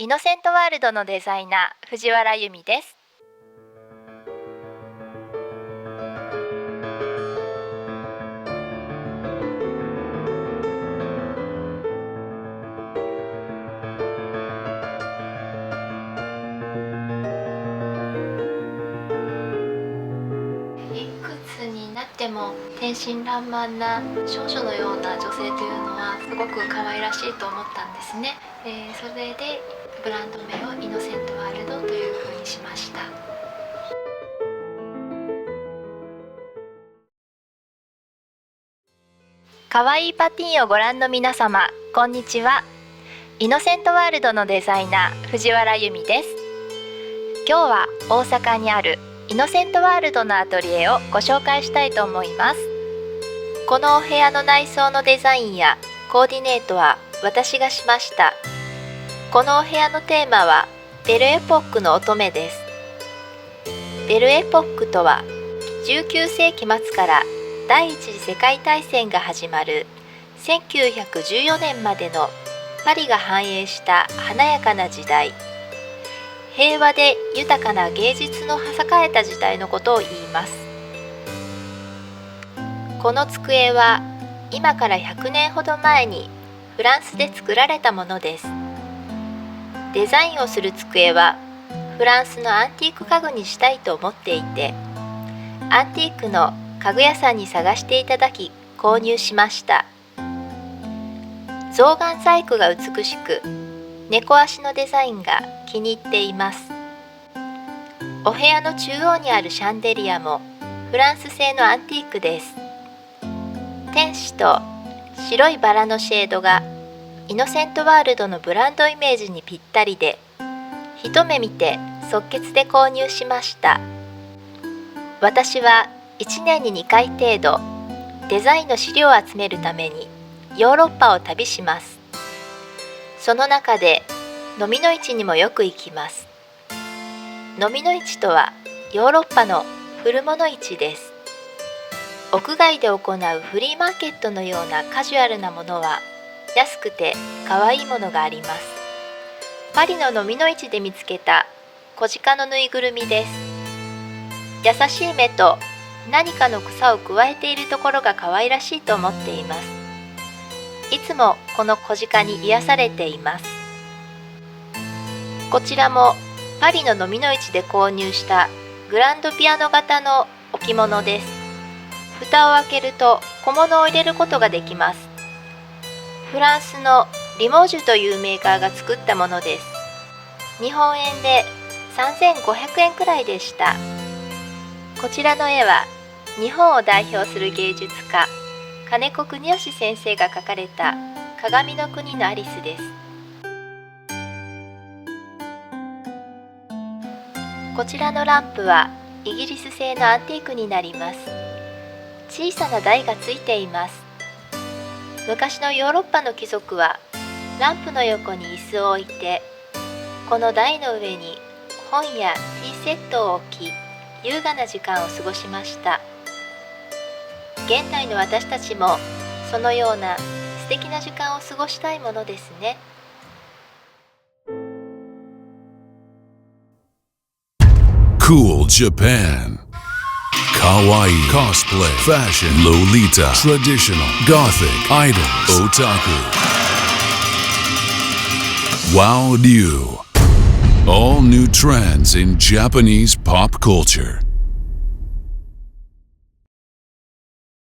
イノセントワールドのデザイナー藤原由美です。いくつになっても天真爛漫な少女のような女性というのはすごく可愛らしいと思ったんですね。それでブランド名をイノセントワールドというふうにしました。かわいいパティーンをご覧の皆様、こんにちは。イノセントワールドのデザイナー藤原由美です。今日は大阪にあるイノセントワールドのアトリエをご紹介したいと思います。このお部屋の内装のデザインやコーディネートは私がしました。このお部屋のテーマはベルエポックの乙女です。ベルエポックとは19世紀末から第一次世界大戦が始まる1914年までのパリが繁栄した華やかな時代、平和で豊かな芸術の栄えた時代のことを言います。この机は今から100年ほど前にフランスで作られたものです。デザインをする机はフランスのアンティーク家具にしたいと思っていて、アンティークの家具屋さんに探していただき購入しました。象眼細工が美しく、猫足のデザインが気に入っています。お部屋の中央にあるシャンデリアもフランス製のアンティークです。天使と白いバラのシェードがイノセントワールドのブランドイメージにぴったりで、一目見て即決で購入しました。私は1年に2回程度デザインの資料を集めるためにヨーロッパを旅します。その中でノミの市にもよく行きます。ノミの市とはヨーロッパの古物市です。屋外で行うフリーマーケットのようなカジュアルなものは安くて可愛いものがあります。パリのノミの市で見つけた小鹿のぬいぐるみです。優しい目と何かの草をくわえているところが可愛らしいと思っています。いつもこの小鹿に癒されています。こちらもパリのノミの市で購入したグランドピアノ型の置物です。蓋を開けると小物を入れることができます。フランスのリモージュというメーカーが作ったものです。日本円で3500円くらいでした。こちらの絵は日本を代表する芸術家金子国義先生が描かれた鏡の国のアリスです。こちらのランプはイギリス製のアンティークになります。小さな台がついています。昔のヨーロッパの貴族はランプの横に椅子を置いて、この台の上に本やティーセットを置き、優雅な時間を過ごしました。現代の私たちもそのような素敵な時間を過ごしたいものですね。Cool Japan. Kawaii, cosplay, fashion, Lolita, traditional, gothic, idols, otaku. Wow, new. All new trends in Japanese pop culture.